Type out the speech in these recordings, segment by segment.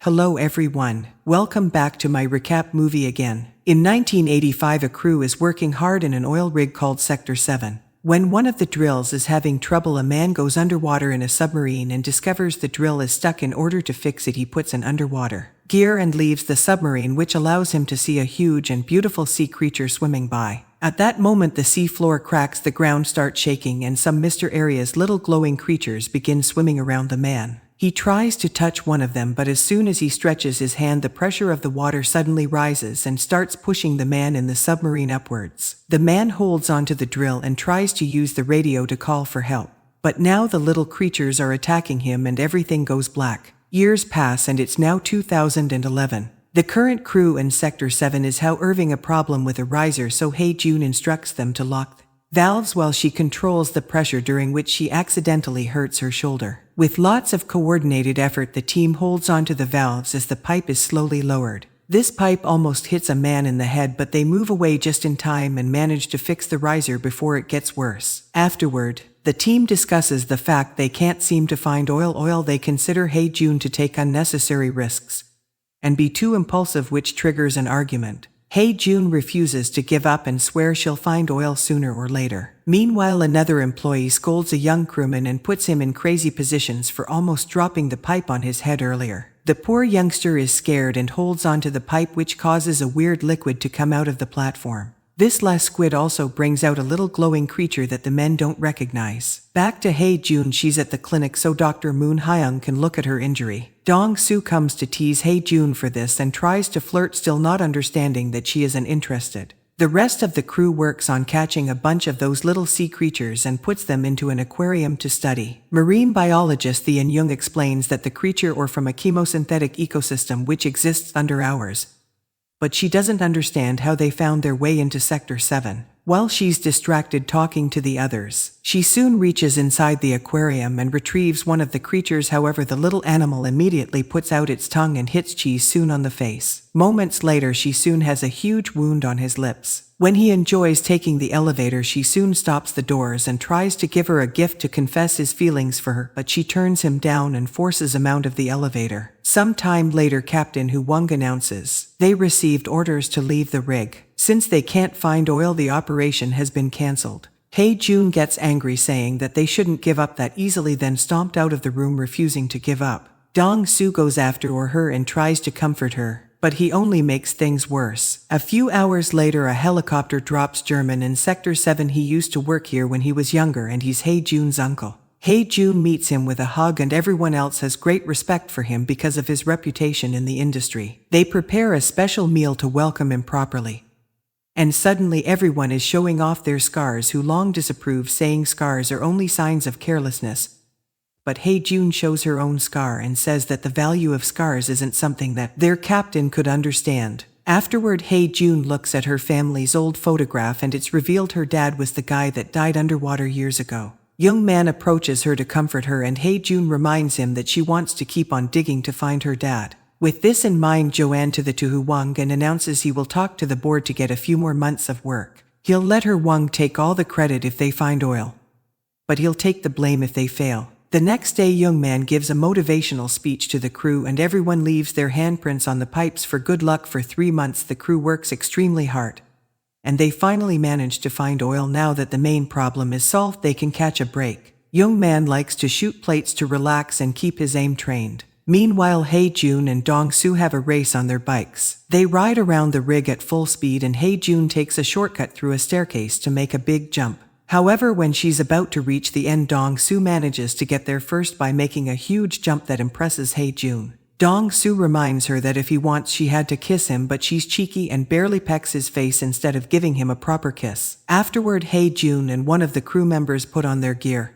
Hello everyone, welcome back to my recap movie again. In 1985 a crew is working hard in an oil rig called Sector 7. When one of the drills is having trouble, a man goes underwater in a submarine and discovers the drill is stuck. In order to fix it, he puts an underwater gear and leaves the submarine, which allows him to see a huge and beautiful sea creature swimming by. At that moment the sea floor cracks, the ground starts shaking, and some mysterious little glowing creatures begin swimming around the man. He tries to touch one of them, but as soon as he stretches his hand, the pressure of the water suddenly rises and starts pushing the man in the submarine upwards. The man holds onto the drill and tries to use the radio to call for help. But now the little creatures are attacking him and everything goes black. Years pass and it's now 2011. The current crew in Sector 7 is having a problem with a riser, so Hae-jun instructs them to lock the valves while she controls the pressure, during which she accidentally hurts her shoulder. With lots of coordinated effort, the team holds onto the valves as the pipe is slowly lowered. This pipe almost hits a man in the head, but they move away just in time and manage to fix the riser before it gets worse. Afterward, the team discusses the fact they can't seem to find oil. They consider Hae-jun to take unnecessary risks and be too impulsive, which triggers an argument. Hae-jun refuses to give up and swears she'll find oil sooner or later. Meanwhile, another employee scolds a young crewman and puts him in crazy positions for almost dropping the pipe on his head earlier. The poor youngster is scared and holds onto the pipe, which causes a weird liquid to come out of the platform. This last squid also brings out a little glowing creature that the men don't recognize. Back to Hae-jun, she's at the clinic so Dr. Moon Hyung can look at her injury. Dong-soo comes to tease Hae-jun for this and tries to flirt, still not understanding that she isn't interested. The rest of the crew works on catching a bunch of those little sea creatures and puts them into an aquarium to study. Marine biologist The In-young explains that the creature are from a chemosynthetic ecosystem which exists under ours, but she doesn't understand how they found their way into Sector 7. While she's distracted talking to the others, she soon reaches inside the aquarium and retrieves one of the creatures. However, the little animal immediately puts out its tongue and hits Chi-soon on the face. Moments later, Chi-soon has a huge wound on his lips. When he enjoys taking the elevator, Chi-soon stops the doors and tries to give her a gift to confess his feelings for her, but she turns him down and forces him out of the elevator. Some time later, Captain Wang announces they received orders to leave the rig. Since they can't find oil, the operation has been cancelled. Hae-jun gets angry, saying that they shouldn't give up that easily, then stomped out of the room, refusing to give up. Dong-soo goes after her and tries to comfort her, but he only makes things worse. A few hours later, a helicopter drops German in Sector 7. He used to work here when he was younger and he's Hae-jun's uncle. Hae-jun meets him with a hug and everyone else has great respect for him because of his reputation in the industry. They prepare a special meal to welcome him properly. And suddenly everyone is showing off their scars, who long disapprove, saying scars are only signs of carelessness. But Hae-jun shows her own scar and says that the value of scars isn't something that their captain could understand. Afterward, Hae-jun looks at her family's old photograph and it's revealed her dad was the guy that died underwater years ago. Young man approaches her to comfort her and Hae-jun reminds him that she wants to keep on digging to find her dad. With this in mind, Joanne to the Tuhu Wang and announces he will talk to the board to get a few more months of work. He'll let her Wang take all the credit if they find oil, but he'll take the blame if they fail. The next day, young man gives a motivational speech to the crew and everyone leaves their handprints on the pipes for good luck. For 3 months the crew works extremely hard, and they finally manage to find oil. Now that the main problem is solved, they can catch a break. Young man likes to shoot plates to relax and keep his aim trained. Meanwhile, Hae-jun and Dong-soo have a race on their bikes. They ride around the rig at full speed and Hae-jun takes a shortcut through a staircase to make a big jump. However, when she's about to reach the end, Dong-soo manages to get there first by making a huge jump that impresses Hae-jun. Dong-soo reminds her that if he wants, she had to kiss him, but she's cheeky and barely pecks his face instead of giving him a proper kiss. Afterward, Hae-jun and one of the crew members put on their gear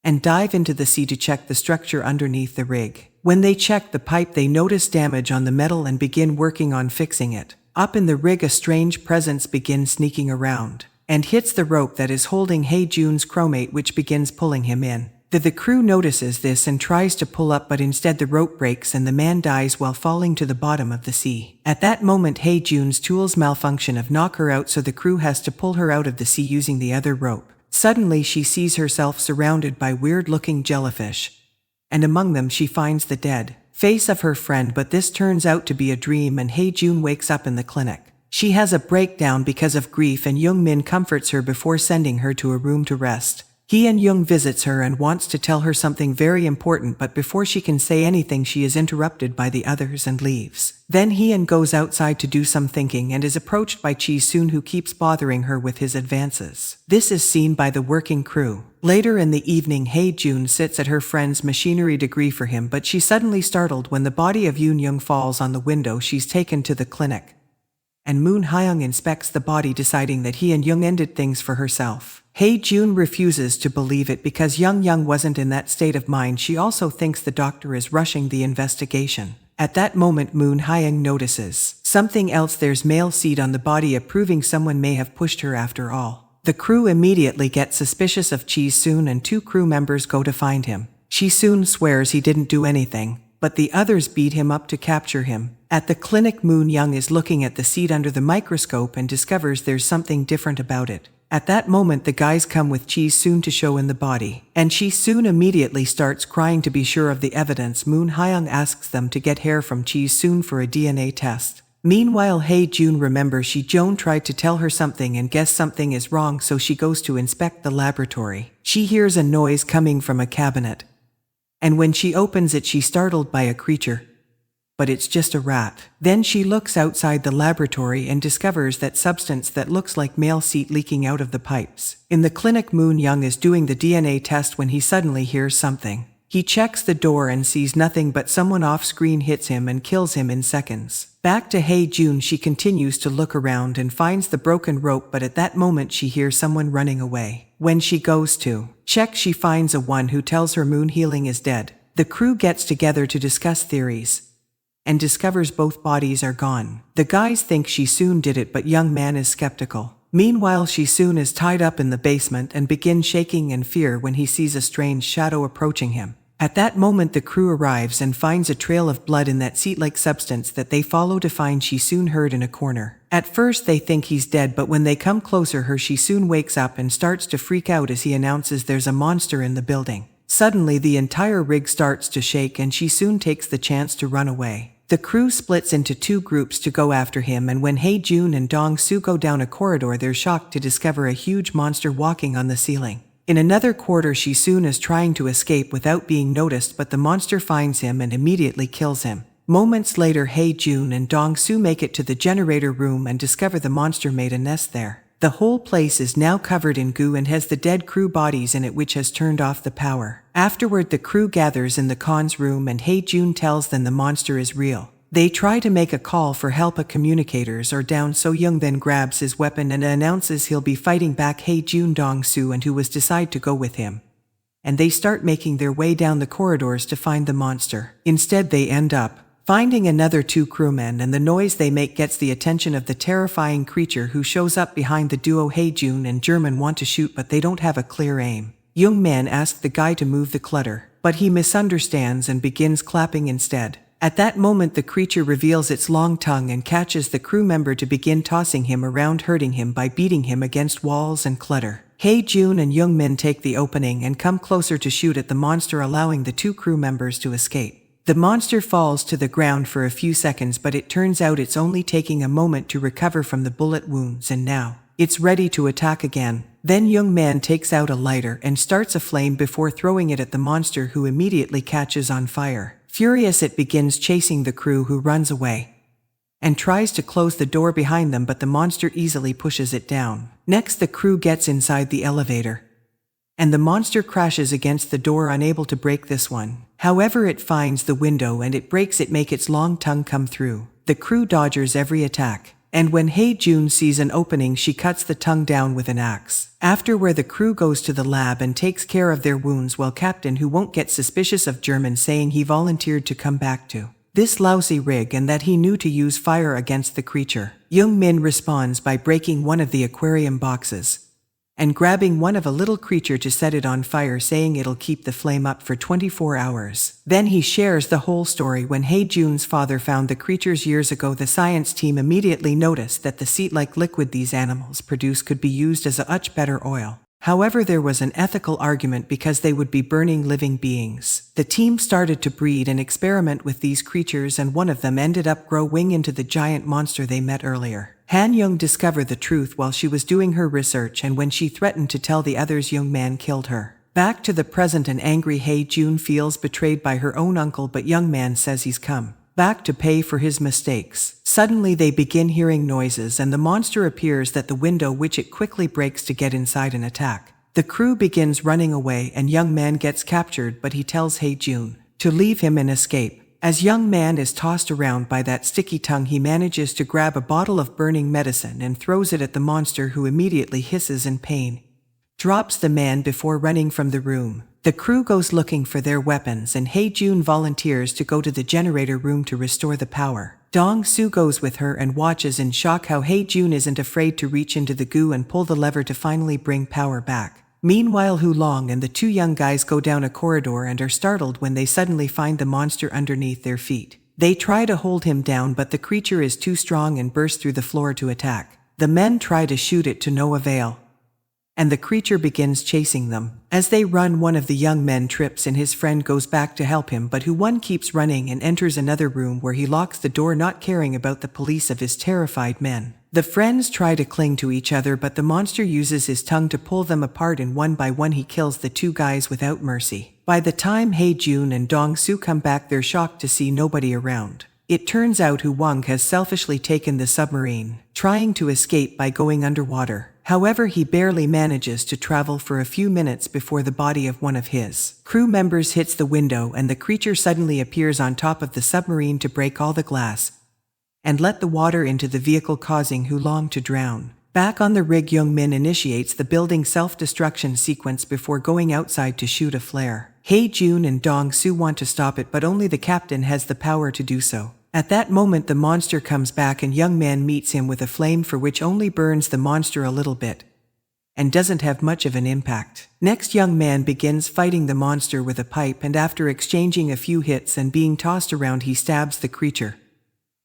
and dive into the sea to check the structure underneath the rig. When they check the pipe, they notice damage on the metal and begin working on fixing it. Up in the rig, a strange presence begins sneaking around and hits the rope that is holding Hae-jun's crewmate, which begins pulling him in. The crew notices this and tries to pull up, but instead the rope breaks and the man dies while falling to the bottom of the sea. At that moment, Hae-jun's tools malfunction and knock her out, so the crew has to pull her out of the sea using the other rope. Suddenly she sees herself surrounded by weird-looking jellyfish and among them she finds the dead face of her friend, but this turns out to be a dream and Hae-jun wakes up in the clinic. She has a breakdown because of grief and Young-min comforts her before sending her to a room to rest. Hyun-young visits her and wants to tell her something very important, but before she can say anything she is interrupted by the others and leaves. Then Hyun goes outside to do some thinking and is approached by Ji-soon, who keeps bothering her with his advances. This is seen by the working crew. Later in the evening, Hae-jun sits at her friend's machinery degree for him, but she's suddenly startled when the body of Yoon-young falls on the window. She's taken to the clinic, and Moon Hyung inspects the body, deciding that Hyun-young ended things for herself. Hae-jun refuses to believe it because Young-young wasn't in that state of mind. She also thinks the doctor is rushing the investigation. At that moment, Moon Hyung notices something else. There's male seed on the body, proving someone may have pushed her after all. The crew immediately get suspicious of Ji-soon and 2 crew members go to find him. Ji-soon swears he didn't do anything, but the others beat him up to capture him. At the clinic, Moon Young is looking at the seed under the microscope and discovers there's something different about it. At that moment, the guys come with Ji-soon to show in the body, and Ji-soon immediately starts crying to be sure of the evidence. Moon Hyung asks them to get hair from Ji-soon for a DNA test. Meanwhile, Hae-jun remembers Ji-joon tried to tell her something and guess something is wrong, so she goes to inspect the laboratory. She hears a noise coming from a cabinet, and when she opens it, she's startled by a creature, but it's just a rat. Then she looks outside the laboratory and discovers that substance that looks like male seed leaking out of the pipes. In the clinic, Moon Young is doing the DNA test when he suddenly hears something. He checks the door and sees nothing, but someone off-screen hits him and kills him in seconds. Back to Hae-jun, she continues to look around and finds the broken rope, but at that moment she hears someone running away. When she goes to check, she finds a one who tells her Moon Healing is dead. The crew gets together to discuss theories and discovers both bodies are gone. The guys think Ji-soon did it, but young man is skeptical. Meanwhile, Ji-soon is tied up in the basement and begins shaking in fear when he sees a strange shadow approaching him. At that moment, the crew arrives and finds a trail of blood in that seed-like substance that they follow to find Ji-soon hurt in a corner. At first they think he's dead, but when they come closer, Ji-soon wakes up and starts to freak out as he announces there's a monster in the building. Suddenly the entire rig starts to shake and Ji-soon takes the chance to run away. The crew splits into 2 groups to go after him, and when Hae-jun and Dong-soo go down a corridor, they're shocked to discover a huge monster walking on the ceiling. In another quarter, Ji-soon is trying to escape without being noticed, but the monster finds him and immediately kills him. Moments later, Hae-jun and Dong-soo make it to the generator room and discover the monster made a nest there. The whole place is now covered in goo and has the dead crew bodies in it, which has turned off the power. Afterward, the crew gathers in the cons room and Hae-jun tells them the monster is real. They try to make a call for help, but communicators are down, so Young then grabs his weapon and announces he'll be fighting back Hae-jun, Dong-soo and who decide to go with him. And they start making their way down the corridors to find the monster. Instead, they end up finding another 2 crewmen, and the noise they make gets the attention of the terrifying creature, who shows up behind the duo. Hae-jun and German want to shoot, but they don't have a clear aim. Young man asks the guy to move the clutter, but he misunderstands and begins clapping instead. At that moment, the creature reveals its long tongue and catches the crew member to begin tossing him around, hurting him by beating him against walls and clutter. Hae-jun and Young Min take the opening and come closer to shoot at the monster, allowing the 2 crew members to escape. The monster falls to the ground for a few seconds, but it turns out it's only taking a moment to recover from the bullet wounds, and now it's ready to attack again. Then Young Man takes out a lighter and starts a flame before throwing it at the monster, who immediately catches on fire. Furious, it begins chasing the crew, who runs away and tries to close the door behind them, but the monster easily pushes it down. Next, the crew gets inside the elevator, and the monster crashes against the door, unable to break this one. However, it finds the window and it breaks it, make its long tongue come through. The crew dodges every attack, and when Hae-jun sees an opening, she cuts the tongue down with an axe. Afterward, the crew goes to the lab and takes care of their wounds, while Captain, who won't get suspicious of German, saying he volunteered to come back to this lousy rig and that he knew to use fire against the creature. Young Min responds by breaking one of the aquarium boxes and grabbing one of a little creature to set it on fire, saying it'll keep the flame up for 24 hours. Then he shares the whole story. When Hae-jun's father found the creatures years ago, the science team immediately noticed that the seed-like liquid these animals produce could be used as a much better oil. However, there was an ethical argument because they would be burning living beings. The team started to breed and experiment with these creatures, and one of them ended up growing into the giant monster they met earlier. Han Young discovered the truth while she was doing her research, and when she threatened to tell the others, Young Man killed her. Back to the present, an angry Hei Jun feels betrayed by her own uncle, but Young Man says he's come back to pay for his mistakes. Suddenly they begin hearing noises, and the monster appears at the window, which it quickly breaks to get inside and attack. The crew begins running away, and Young Man gets captured, but he tells Hei Jun to leave him and escape. As Young Man is tossed around by that sticky tongue, he manages to grab a bottle of burning medicine and throws it at the monster, who immediately hisses in pain. Drops the man before running from the room. The crew goes looking for their weapons, and Hei Jun volunteers to go to the generator room to restore the power. Dong-soo goes with her and watches in shock how Hei Jun isn't afraid to reach into the goo and pull the lever to finally bring power back. Meanwhile, Hu Long and the two young guys go down a corridor and are startled when they suddenly find the monster underneath their feet. They try to hold him down, but the creature is too strong and bursts through the floor to attack. The men try to shoot it to no avail, and the creature begins chasing them. As they run, one of the young men trips and his friend goes back to help him, but Hu-won keeps running and enters another room where he locks the door, not caring about the police of his terrified men. The friends try to cling to each other, but the monster uses his tongue to pull them apart, and one by one he kills the two guys without mercy. By the time Hei Jun and Dong-soo come back, they're shocked to see nobody around. It turns out Hu Wang has selfishly taken the submarine, trying to escape by going underwater. However, he barely manages to travel for a few minutes before the body of one of his crew members hits the window, and the creature suddenly appears on top of the submarine to break all the glass and let the water into the vehicle, causing Hu Long to drown. Back on the rig, Young Min initiates the building self-destruction sequence before going outside to shoot a flare. Hei Jun and Dong-soo want to stop it, but only the captain has the power to do so. At that moment, the monster comes back, and Young Man meets him with a flame for which only burns the monster a little bit and doesn't have much of an impact. Next, Young Man begins fighting the monster with a pipe, and after exchanging a few hits and being tossed around, he stabs the creature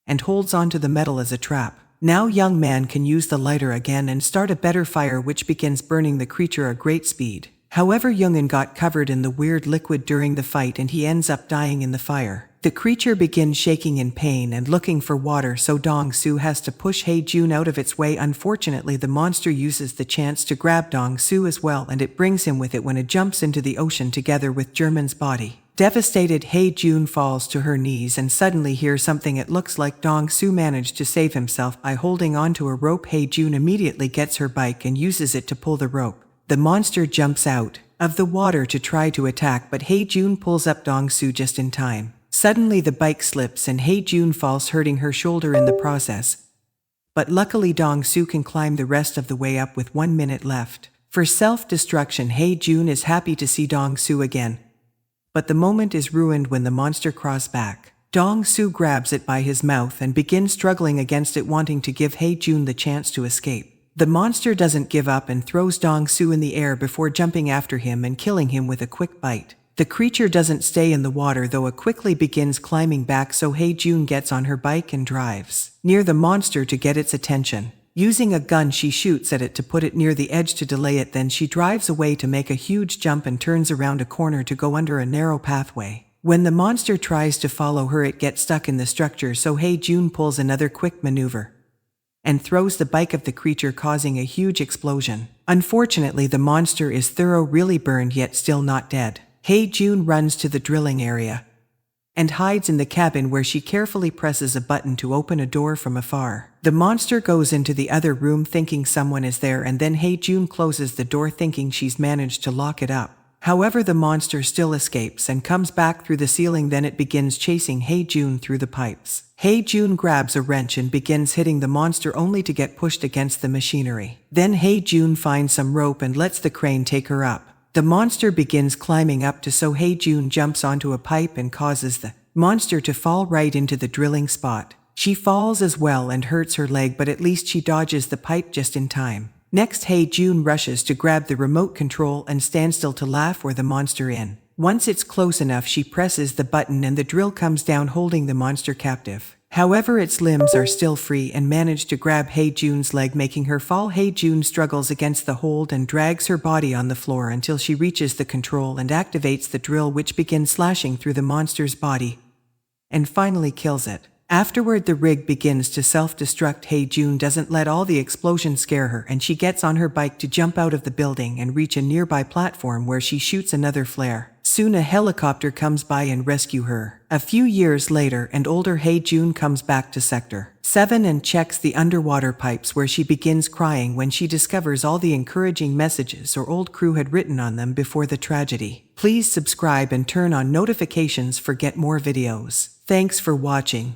and holds onto the metal as a trap. Now Young Man can use the lighter again and start a better fire, which begins burning the creature at great speed. However, Youngin got covered in the weird liquid during the fight, and he ends up dying in the fire. The creature begins shaking in pain and looking for water, so Dong-soo has to push Hei Jun out of its way. Unfortunately, the monster uses the chance to grab Dong-soo as well, and it brings him with it when it jumps into the ocean together with German's body. Devastated, Hei Jun falls to her knees and suddenly hears something. It looks like Dong-soo managed to save himself by holding onto a rope. Hei Jun immediately gets her bike and uses it to pull the rope. The monster jumps out of the water to try to attack, but Hei Jun pulls up Dong-soo just in time. Suddenly the bike slips and Hei Jun falls, hurting her shoulder in the process. But luckily Dong-soo can climb the rest of the way up with 1 minute left. For self-destruction, Hei Jun is happy to see Dong-soo again, but the moment is ruined when the monster crawls back. Dong-soo grabs it by his mouth and begins struggling against it, wanting to give Hei Jun the chance to escape. The monster doesn't give up and throws Dong-soo in the air before jumping after him and killing him with a quick bite. The creature doesn't stay in the water, though it quickly begins climbing back, so Hei Jun gets on her bike and drives near the monster to get its attention. Using a gun, she shoots at it to put it near the edge to delay it. Then she drives away to make a huge jump and turns around a corner to go under a narrow pathway. When the monster tries to follow her, it gets stuck in the structure, so Hei Jun pulls another quick maneuver and throws the bike of the creature, causing a huge explosion. Unfortunately, the monster is thoroughly burned, yet still not dead. Hei Jun runs to the drilling area and hides in the cabin, where she carefully presses a button to open a door from afar. The monster goes into the other room thinking someone is there, and then Hei Jun closes the door thinking she's managed to lock it up. However, the monster still escapes and comes back through the ceiling. Then it begins chasing Hei Jun through the pipes. Hei Jun grabs a wrench and begins hitting the monster, only to get pushed against the machinery. Then Hei Jun finds some rope and lets the crane take her up. The monster begins climbing up so Hei Jun jumps onto a pipe and causes the monster to fall right into the drilling spot. She falls as well and hurts her leg, but at least she dodges the pipe just in time. Next, Hei Jun rushes to grab the remote control and stands still to laugh where the monster in. Once it's close enough, she presses the button and the drill comes down, holding the monster captive. However, its limbs are still free and manage to grab Hei-jun's leg, making her fall. Hei-jun struggles against the hold and drags her body on the floor until she reaches the control and activates the drill, which begins slashing through the monster's body and finally kills it. Afterward, the rig begins to self-destruct. Hei-jun doesn't let all the explosions scare her, and she gets on her bike to jump out of the building and reach a nearby platform where she shoots another flare. Soon a helicopter comes by and rescue her. A few years later, and older Hei-jun comes back to Sector 7 and checks the underwater pipes, where she begins crying when she discovers all the encouraging messages her old crew had written on them before the tragedy. Please subscribe and turn on notifications for get more videos. Thanks for watching.